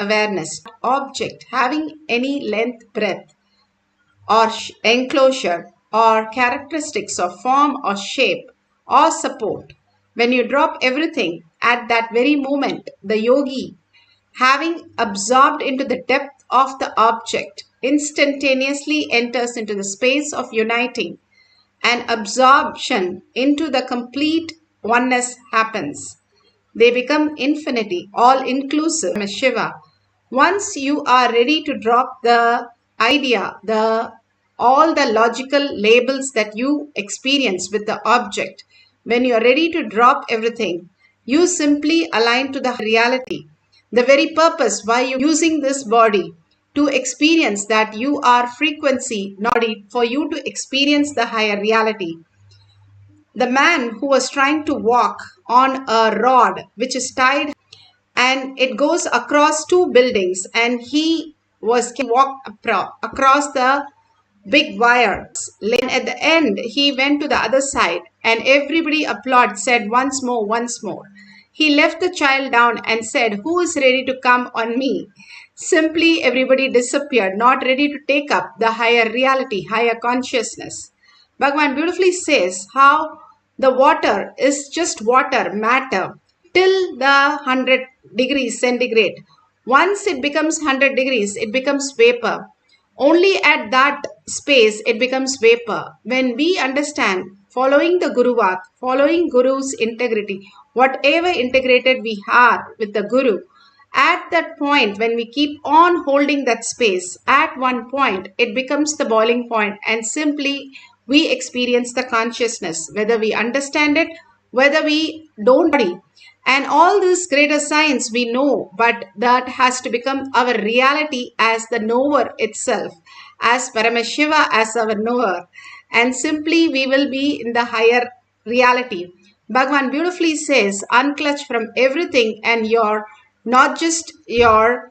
awareness. Object having any length, breadth, or enclosure, or characteristics of form or shape or support. When you drop everything at that very moment, the yogi, having absorbed into the depth of the object, instantaneously enters into the space of uniting, and absorption into the complete oneness happens. They become infinity, all inclusive, Shiva. Once you are ready to drop the idea, all the logical labels that you experience with the object, when you are ready to drop everything, you simply align to the reality. The very purpose why you're using this body to experience that you are frequency, not for you to experience the higher reality. The man who was trying to walk on a rod which is tied and it goes across two buildings, and he was walked across the big wire. And at the end, he went to the other side and everybody applauded, said once more, once more. He left the child down and said, who is ready to come on me? Simply everybody disappeared, not ready to take up the higher reality, higher consciousness. Bhagavan beautifully says how the water is just water, matter, till the 100 degrees centigrade. Once it becomes 100 degrees, it becomes vapor. Only at that space, it becomes vapor. When we understand, following the Guruvat, following Guru's integrity, whatever integrated we are with the Guru, at that point, when we keep on holding that space, at one point, it becomes the boiling point, and simply we experience the consciousness, whether we understand it, whether we don't. And all this greater science we know, but that has to become our reality as the knower itself, as Paramashiva as our knower. And simply we will be in the higher reality. Bhagavan beautifully says, unclutch from everything, and your not just your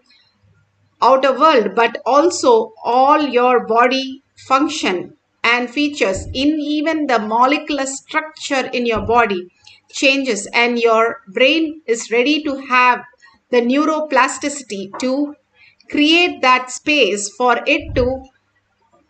outer world, but also all your body function and features, in even the molecular structure in your body changes, and your brain is ready to have the neuroplasticity to create that space for it to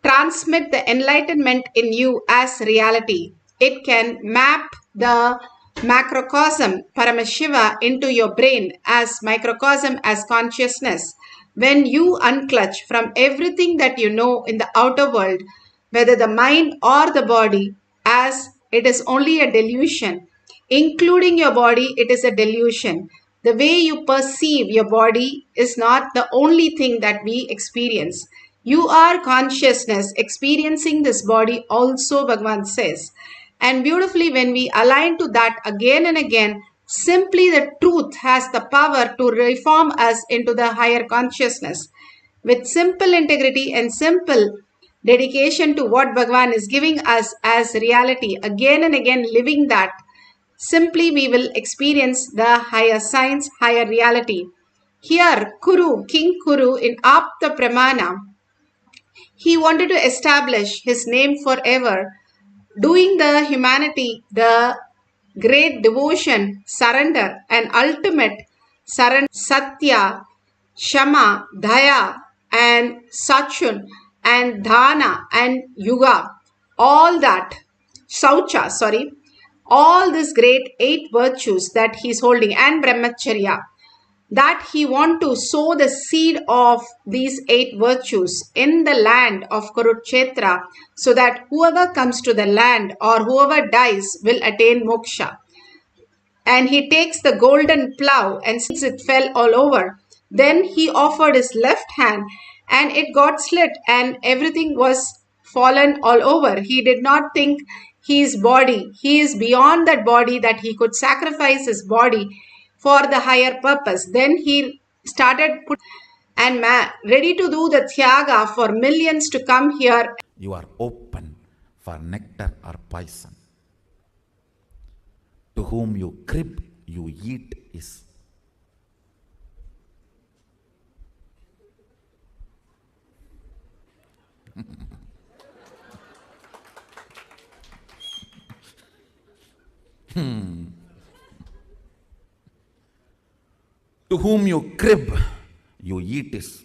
transmit the enlightenment in you as reality. It can map the macrocosm Paramashiva into your brain as microcosm, as consciousness. When you unclutch from everything that you know in the outer world, whether the mind or the body, as it is only a delusion, including your body, it is a delusion. The way you perceive your body is not the only thing that we experience. You are consciousness experiencing this body also, Bhagavan says. And beautifully, when we align to that again and again, simply the truth has the power to reform us into the higher consciousness. With simple integrity and simple dedication to what Bhagavan is giving us as reality, again and again living that, simply we will experience the higher science, higher reality. Here, Kuru, King Kuru in Apta Pramana, he wanted to establish his name forever, doing the humanity the great devotion, surrender, and ultimate surrender, Satya, Shama, Daya, and Sachun, and Dhana, and Yuga, all that, Saucha, all these great 8 virtues that he's holding, and Brahmacharya, that he want to sow the seed of these 8 virtues in the land of Kurukshetra, so that whoever comes to the land or whoever dies will attain moksha. And he takes the golden plow, and since it fell all over, then he offered his left hand and it got slit and everything was fallen all over. He did not think his body, he is beyond that body, that he could sacrifice his body for the higher purpose. Then he started and ready to do the tyaga for millions to come here. You are open for nectar or poison. To whom you crib, you eat is. To whom you crib, you eat is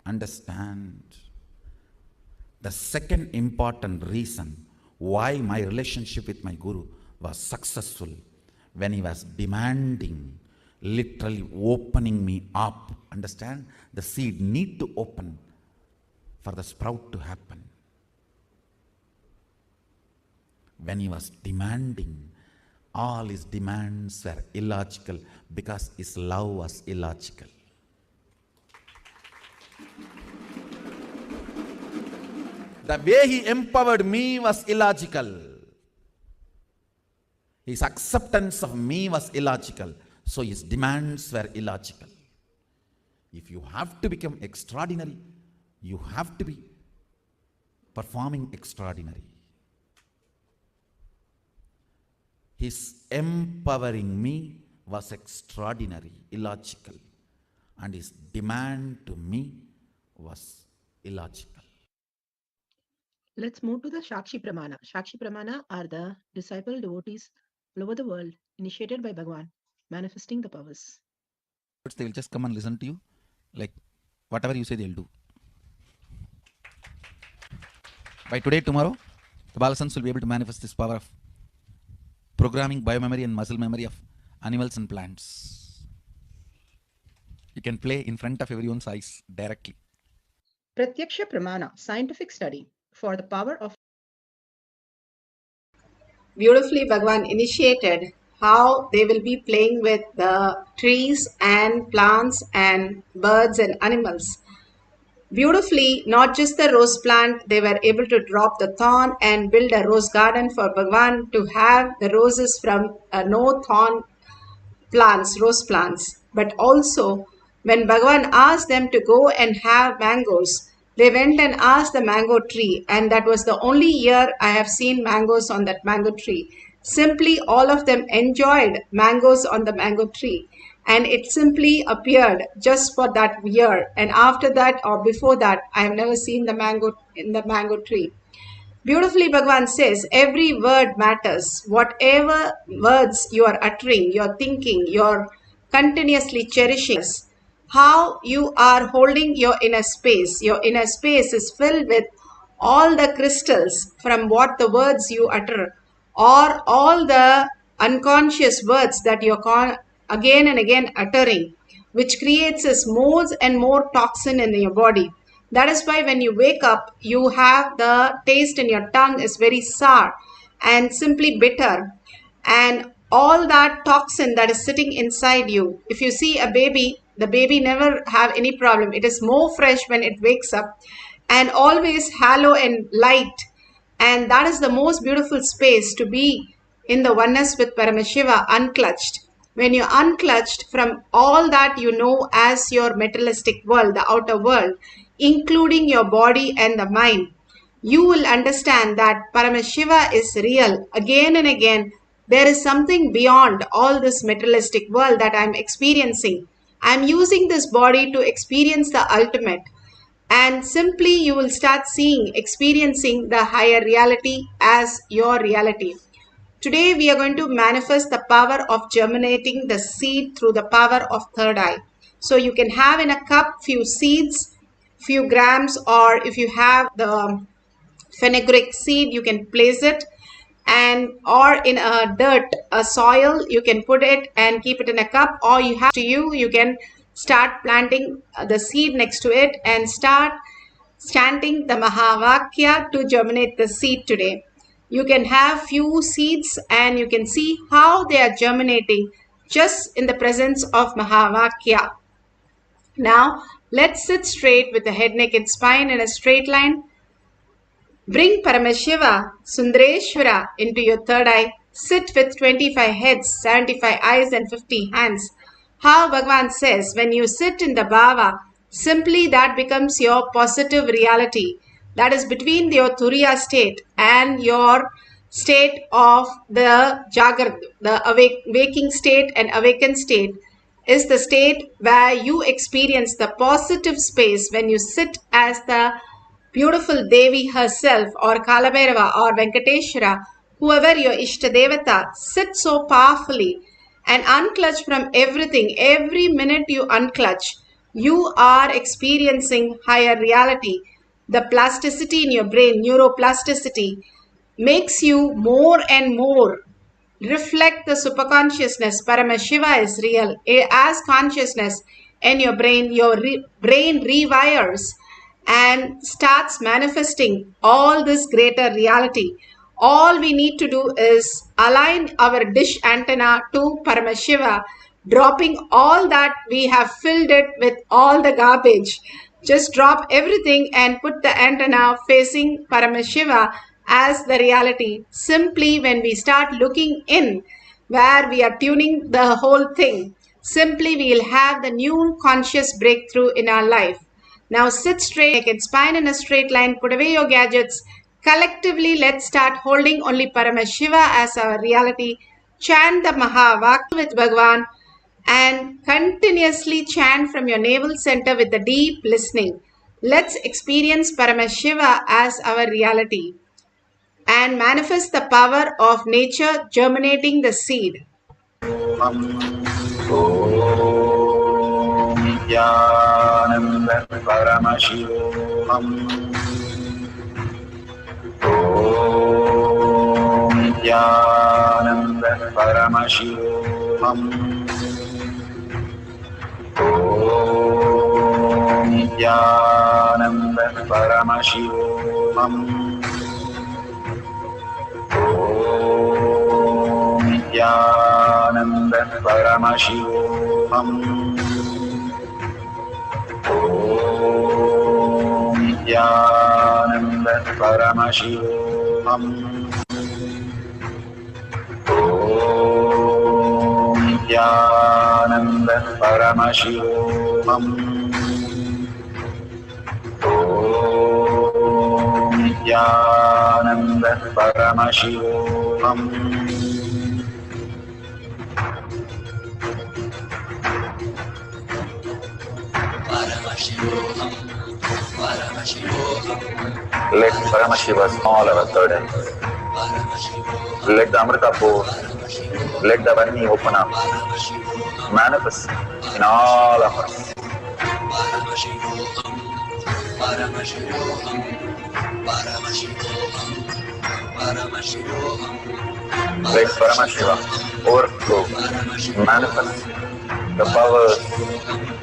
understand. The second important reason why my relationship with my Guru was successful, when he was demanding, literally opening me up. Understand? The seed need to open for the sprout to happen. When he was demanding, all his demands were illogical because his love was illogical. The way he empowered me was illogical. His acceptance of me was illogical. So his demands were illogical. If you have to become extraordinary, you have to be performing extraordinary. His empowering me was extraordinary, illogical. And his demand to me was illogical. Let's move to the Shakshi Pramana. Shakshi Pramana are the disciple devotees all over the world, initiated by Bhagavan, manifesting the powers. They will just come and listen to you. Like, whatever you say, they'll do. By today, tomorrow, the Balasans will be able to manifest this power of programming biomemory and muscle memory of animals and plants. You can play in front of everyone's eyes directly. Pratyaksha Pramana, scientific study for the power of. Beautifully, Bhagavan initiated how they will be playing with the trees and plants and birds and animals. Beautifully, not just the rose plant, they were able to drop the thorn and build a rose garden for Bhagavan to have the roses from no thorn plants, rose plants. But also, when Bhagavan asked them to go and have mangoes, they went and asked the mango tree, and that was the only year I have seen mangoes on that mango tree. Simply all of them enjoyed mangoes on the mango tree, and it simply appeared just for that year. And after that or before that, I have never seen the mango in the mango tree. Beautifully, Bhagavan says every word matters. Whatever words you are uttering, you're thinking, you're continuously cherishing. How you are holding your inner space. Your inner space is filled with all the crystals from what the words you utter, or all the unconscious words that you're again and again uttering, which creates us more and more toxin in your body. That is why when you wake up, you have the taste in your tongue is very sour and simply bitter. And all that toxin that is sitting inside you, if you see a baby, the baby never have any problem. It is more fresh when it wakes up and always halo and light. And that is the most beautiful space to be in the oneness with Paramashiva, unclutched. When you're unclutched from all that you know as your materialistic world, the outer world, including your body and the mind, you will understand that Paramashiva is real. Again and again, there is something beyond all this materialistic world that I'm experiencing. I'm using this body to experience the ultimate. And simply you will start seeing, experiencing the higher reality as your reality. Today we are going to manifest the power of germinating the seed through the power of third eye. So you can have in a cup few seeds, few grams, or if you have the fenugreek seed, you can place it, and or in a dirt, a soil, you can put it and keep it in a cup, or you have to you can start planting the seed next to it and start chanting the Mahavakya to germinate the seed today. You can have few seeds and you can see how they are germinating just in the presence of Mahavakya. Now, let's sit straight with the head, neck and spine in a straight line. Bring Paramashiva, Sundareshwara into your third eye. Sit with 25 heads, 75 eyes and 50 hands. How Bhagavan says, when you sit in the bhava, simply that becomes your positive reality. That is between your Turiya state and your state of the Jagrad, the waking state and awakened state, is the state where you experience the positive space when you sit as the beautiful Devi herself, or Kalabhairava, or Venkateshwara, whoever your Ishta Devata, sit so powerfully and unclutch from everything. Every minute you unclutch, you are experiencing higher reality. The plasticity in your brain, neuroplasticity, makes you more and more reflect the superconsciousness. Paramashiva is real. As consciousness in your brain, your brain rewires and starts manifesting all this greater reality. All we need to do is align our dish antenna to Paramashiva, dropping all that we have filled it with all the garbage. Just drop everything and put the antenna facing Paramashiva as the reality. Simply when we start looking in, where we are tuning the whole thing, simply we will have the new conscious breakthrough in our life. Now sit straight, neck and spine in a straight line, put away your gadgets. Collectively, let's start holding only Paramashiva as our reality. Chant the Mahavakya with Bhagwan and continuously chant from your navel center with the deep listening. Let's experience Paramashiva as our reality and manifest the power of nature germinating the seed. Nithyananda Paramashivoham. Nithyananda Paramashivoham. Nithyananda Paramashivoham. Nithyananda Paramashivoham. Nithyananda Paramashivoham. Nithyananda Paramashivoham. Nithyananda Paramashivoham. Let Paramashiva small our third eye. Let the Amrita pour. Let the Varni open up. Manifest in all of us. Let Paramashiva overflow, manifest the powers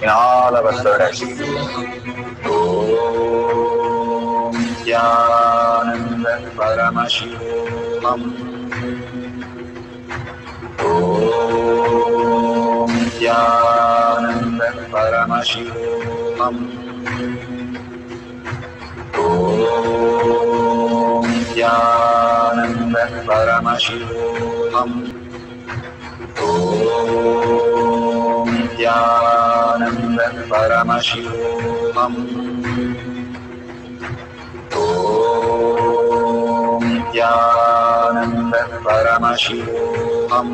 in all our third eye. Nithyananda Paramashivoham. Nithyananda Paramashivoham. Nithyananda Paramashivoham. Nithyananda Paramashivoham. Nithyananda Paramashivoham. Nithyananda Paramashivoham.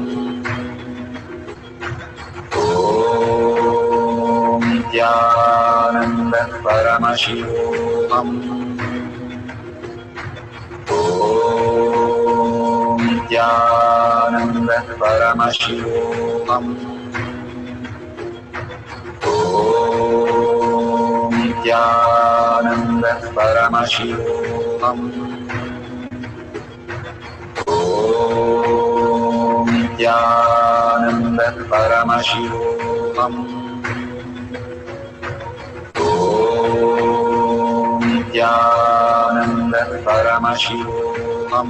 Nithyananda Paramashivoham. Nithyananda Paramashivoham. Nithyananda Paramashivoham. Nithyananda Paramashivoham.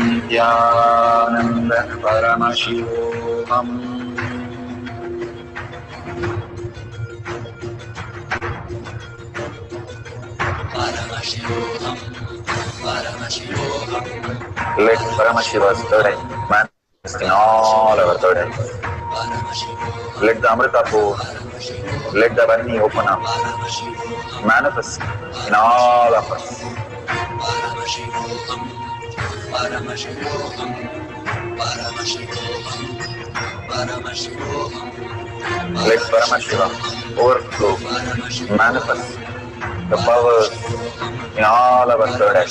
Nithyananda Paramashivoham. Let Paramashiva's third eye manifest in all our third eyes. Let the Amrita pour. Let the Varni open up. Manifest in all of us. Let Paramashiva overflow, manifest the powers in all our third eye.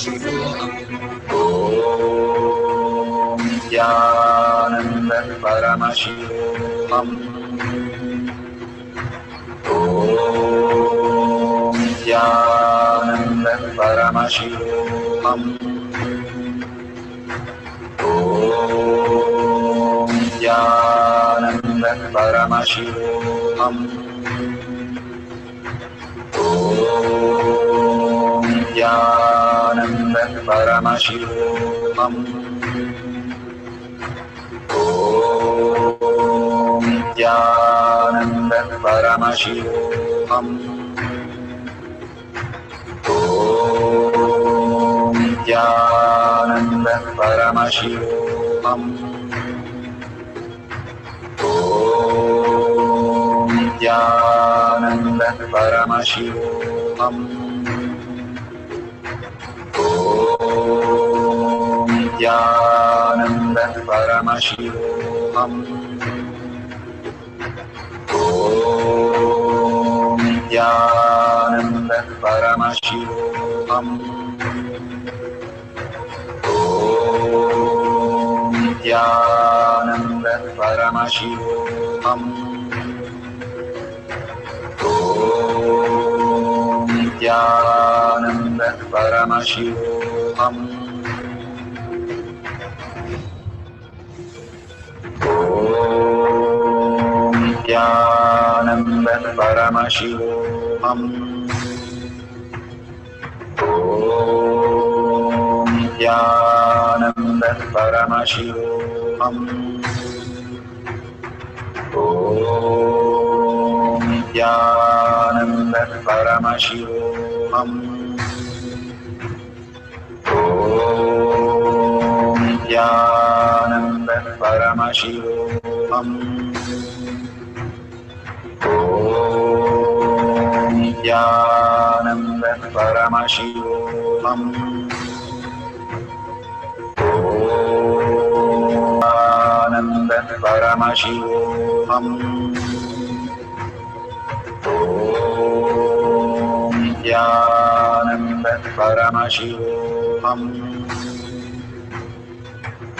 Om Nithyananda Paramashivoham. Om Nithyananda Paramashivoham. Om Nithyananda Paramashivoham. Om Nithyananda Paramashivoham. Om Nithyananda Paramashivoham. Om Nithyananda Paramashivoham. Om Nithyananda Paramashivoham. Om Nithyananda Paramashivoham. Om Nithyananda Paramashivoham. Om Nithyananda Paramashivoham. Om Nithyananda Paramashivoham. Om Nithyananda Paramashivoham. Om Nithyananda Paramashivoham. Om Nithyananda Paramashivoham. Om Nithyananda Paramashivoham. Om Nithyananda Paramashivoham. Nithyananda Paramashivoham. Om Nithyananda Paramashivoham.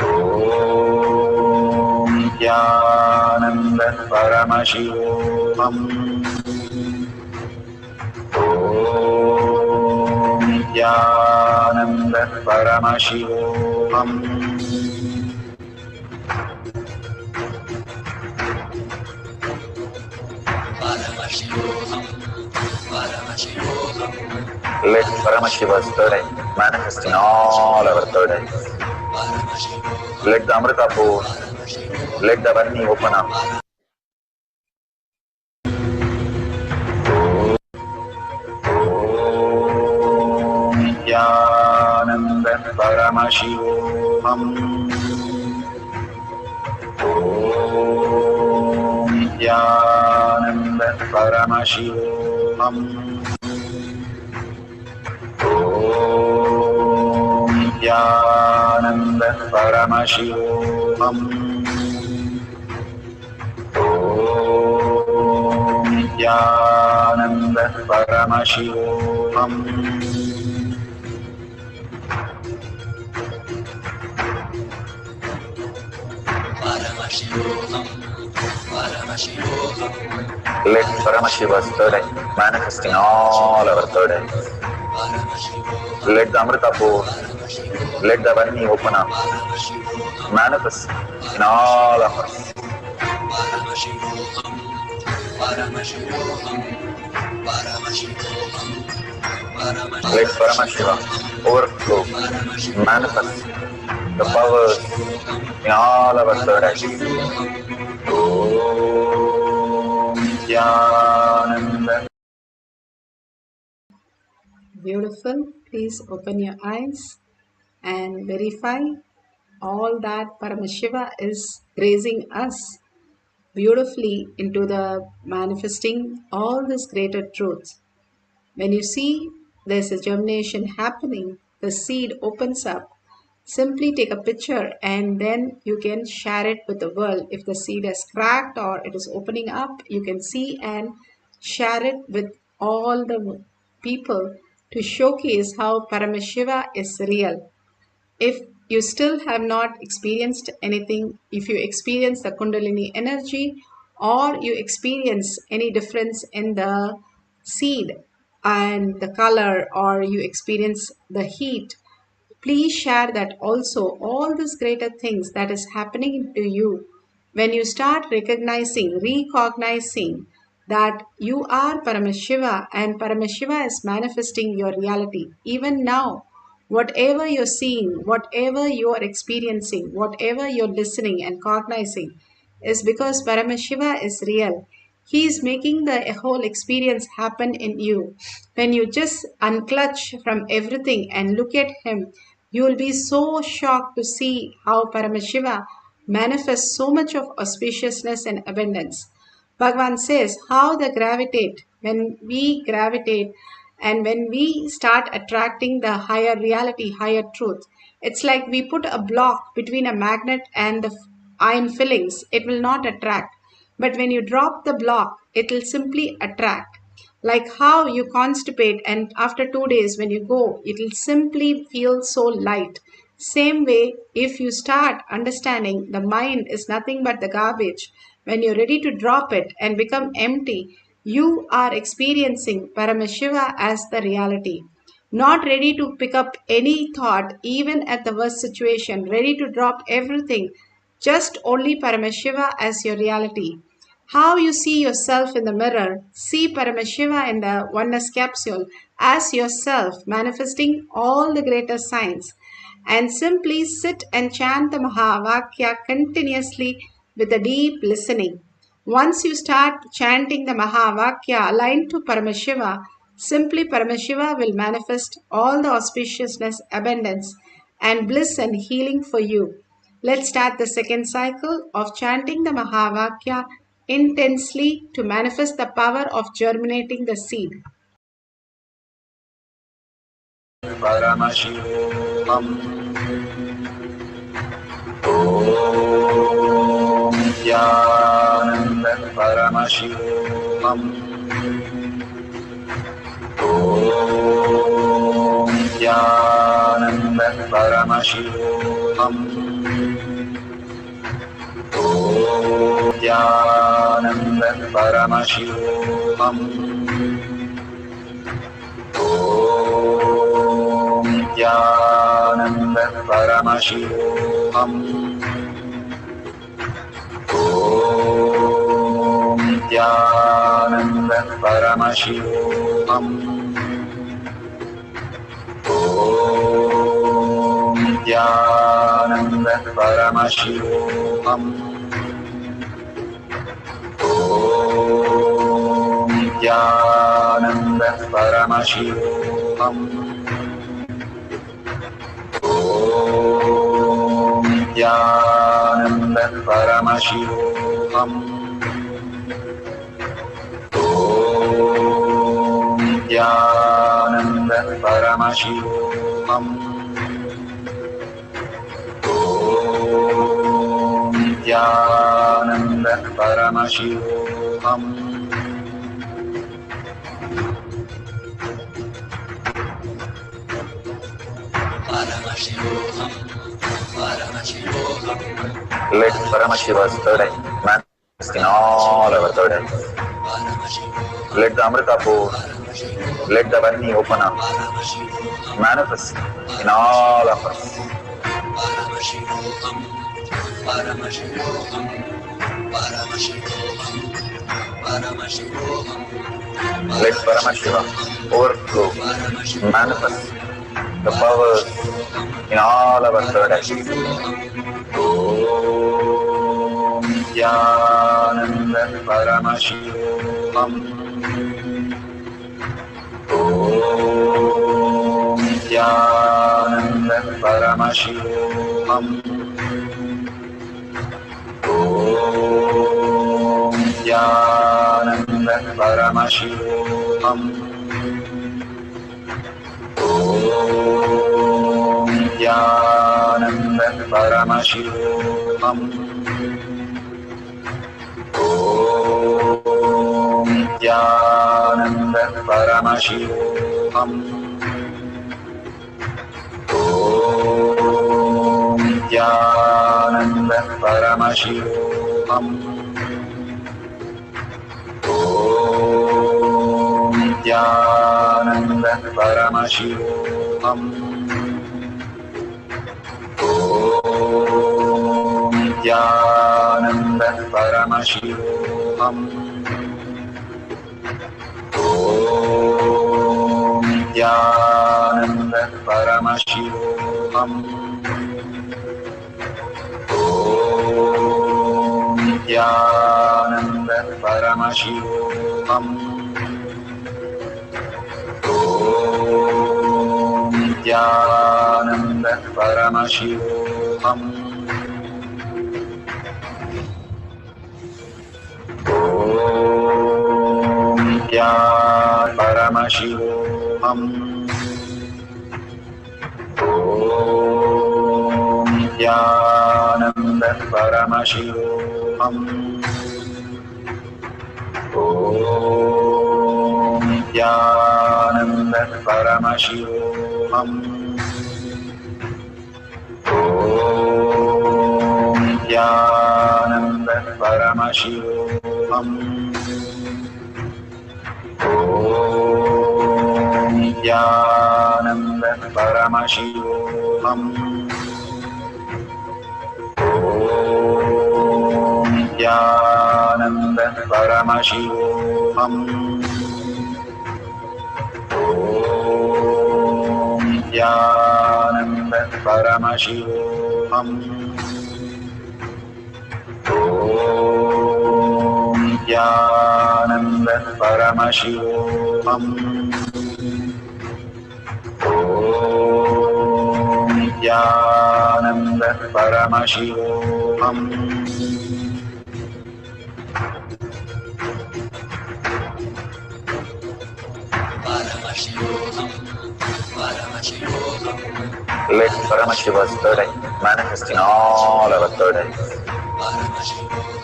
Om Nithyananda Paramashivoham. Om Nithyananda Paramashivoham. Let Paramashiva's third eye manifest in all our third eyes. Let the Amrita pour, let the Varni open up. Om Nithyananda Paramashivoham. Om Nithyananda Paramashivoham. Om Nithyananda Paramashivoham. Om Nithyananda Paramashivoham. Let Paramashiva's third eye manifest in all our third eyes. Let the Amrita pour, let the Varni open up, manifest in all of us. Let Paramashiva overflow, manifest the powers in all our third eyes. Om Nithyananda. Beautiful. Please open your eyes and verify all that Paramashiva is raising us beautifully into the manifesting all these greater truths. When you see there's a germination happening, the seed opens up. Simply take a picture and then you can share it with the world. If the seed has cracked or it is opening up, you can see and share it with all the people to showcase how Paramashiva is real. If you still have not experienced anything, if you experience the Kundalini energy or you experience any difference in the seed and the color, or you experience the heat, please share that also. All these greater things that is happening to you when you start recognizing that you are Paramashiva and Paramashiva is manifesting your reality. Even now, whatever you're seeing, whatever you are experiencing, whatever you're listening and cognizing is because Paramashiva is real. He is making the whole experience happen in you. When you just unclutch from everything and look at Him, you will be so shocked to see how Paramashiva manifests so much of auspiciousness and abundance. Bhagavan says how when we gravitate and when we start attracting the higher reality, higher truth, it's like we put a block between a magnet and the iron fillings, it will not attract. But when you drop the block, it will simply attract. Like how you constipate and after 2 days when you go, it will simply feel so light. Same way, if you start understanding the mind is nothing but the garbage, when you're ready to drop it and become empty, you are experiencing Paramashiva as the reality. Not ready to pick up any thought, even at the worst situation, ready to drop everything, just only Paramashiva as your reality. How you see yourself in the mirror, see Paramashiva in the oneness capsule as yourself, manifesting all the greater signs, and simply sit and chant the Mahavakya continuously with a deep listening. Once you start chanting the Mahavakya aligned to Paramashiva, simply Paramashiva will manifest all the auspiciousness, abundance, and bliss and healing for you. Let's start the second cycle of chanting the Mahavakya intensely to manifest the power of germinating the seed. Paramashivoham. Om Nithyananda Paramashivam. Om Nithyananda Paramashivam. Om Nithyananda Paramashivam. Om Nithyananda Paramashivoham. Om Nithyananda Paramashivoham. Om Nithyananda Paramashivoham. Om Nithyananda Paramashivoham. Om Nithyananda Paramashivoham. Om Nithyananda Paramashivoham. Om Nithyananda Paramashivoham. Let Paramashiva's third eye manifest in all our third eyes. Let the Amrita pour, let the Varni open up, manifest in all of us. Let Paramashiva overflow, manifest the powers in all our third eyes. Om Nithyananda Paramashivoham. Om Nithyananda Paramashivoham. Om Nithyananda Paramashivoham. Om Nithyananda Paramashivoham. Om Nithyananda Paramashivoham. Om Nithyananda Paramashivoham. Om Nithyananda Paramashivoham. Om Nithyananda Paramashivoham. Om Nithyananda Paramashivoham. Om Nithyananda Paramashivoham. Om Nithyananda Paramashivoham. Om Nithyananda Paramashivoham. Om Nithyananda Paramashivoham. Om Nithyananda Paramashivoham. Om Nithyananda Paramashivoham. Om Nithyananda Paramashivoham. Om Nithyananda Paramashivoham. Om Nithyananda Paramashivoham. Om Nithyananda Paramashivoham. Om Nithyananda Paramashivoham. Let Paramashiva's third eye manifest in all our third eyes.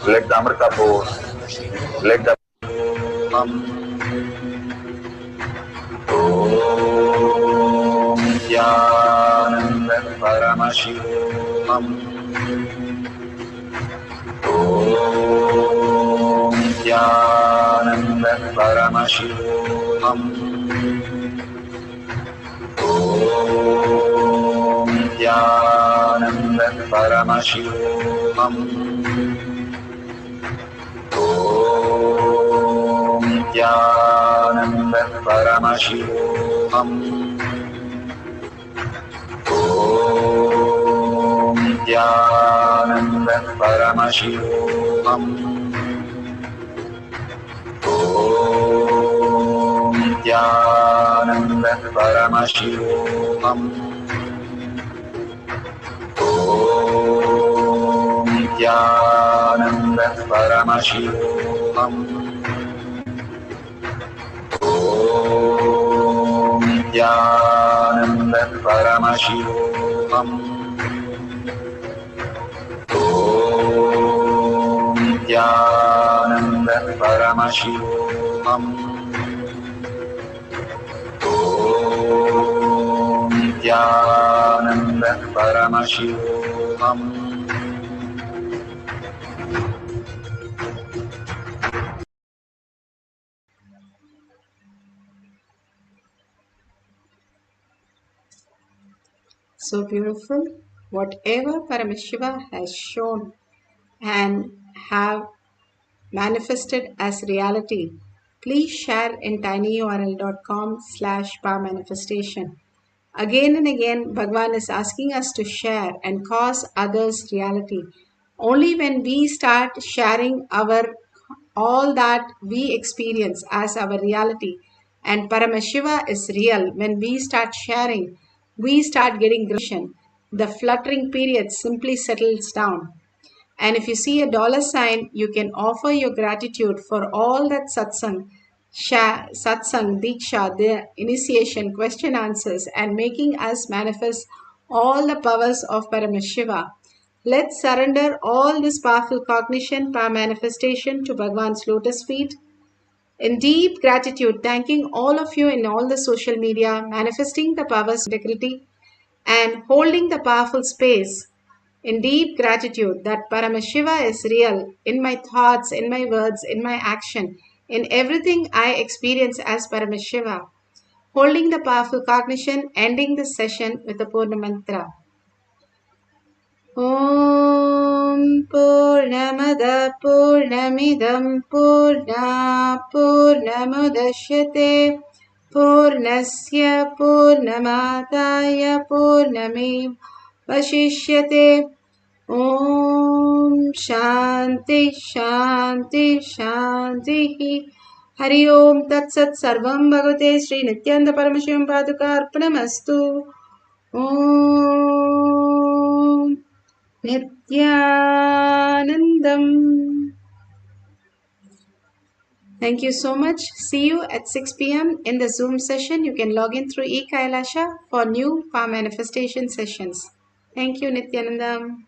Let the Amrita pour, let the Om Nithyananda Paramashivoham. Om Nithyananda Paramashivoham. Om Nithyananda Paramashivoham. Om Nithyananda Paramashivoham. Om Nithyananda Paramashivoham. Om Nithyananda Paramashivoham. Om Nithyananda Paramashivoham. Om Nithyananda Paramashivoham. Om Nithyananda Paramashivoham. Om Nithyananda Paramashivoham. So beautiful. Whatever Paramashiva has shown and have manifested as reality, please share in tinyurl.com/powermanifestation. Again and again, Bhagavan is asking us to share and cause others reality. Only when we start sharing all that we experience as our reality, and Paramashiva is real, when we start sharing, we start getting gratification. The fluttering period simply settles down. And if you see a dollar sign, you can offer your gratitude for all that satsang, diksha, the initiation, question answers, and making us manifest all the powers of Paramashiva. Let's surrender all this powerful cognition, power manifestation to Bhagavan's lotus feet. In deep gratitude, thanking all of you in all the social media, manifesting the powers of integrity and holding the powerful space. In deep gratitude that Paramashiva is real in my thoughts, in my words, in my action, in everything I experience as Paramashiva. Holding the powerful cognition, ending this session with the Purna Mantra. Om Purnamada Purnamidam Purna Purnamudashyate Purnasya Purnamadaya Purnamim Vashishyate. Om Shanti Shanti Shanti. Hari Om Tat Sat Sarvam Bhagavate Sri Nithyananda Paramashivam Paduka Arpanamastu. Om Nithyanandam. Thank you so much. See you at 6 p.m. in the Zoom session. You can log in through eKailasha for new power manifestation sessions. Thank you, Nithyanandam.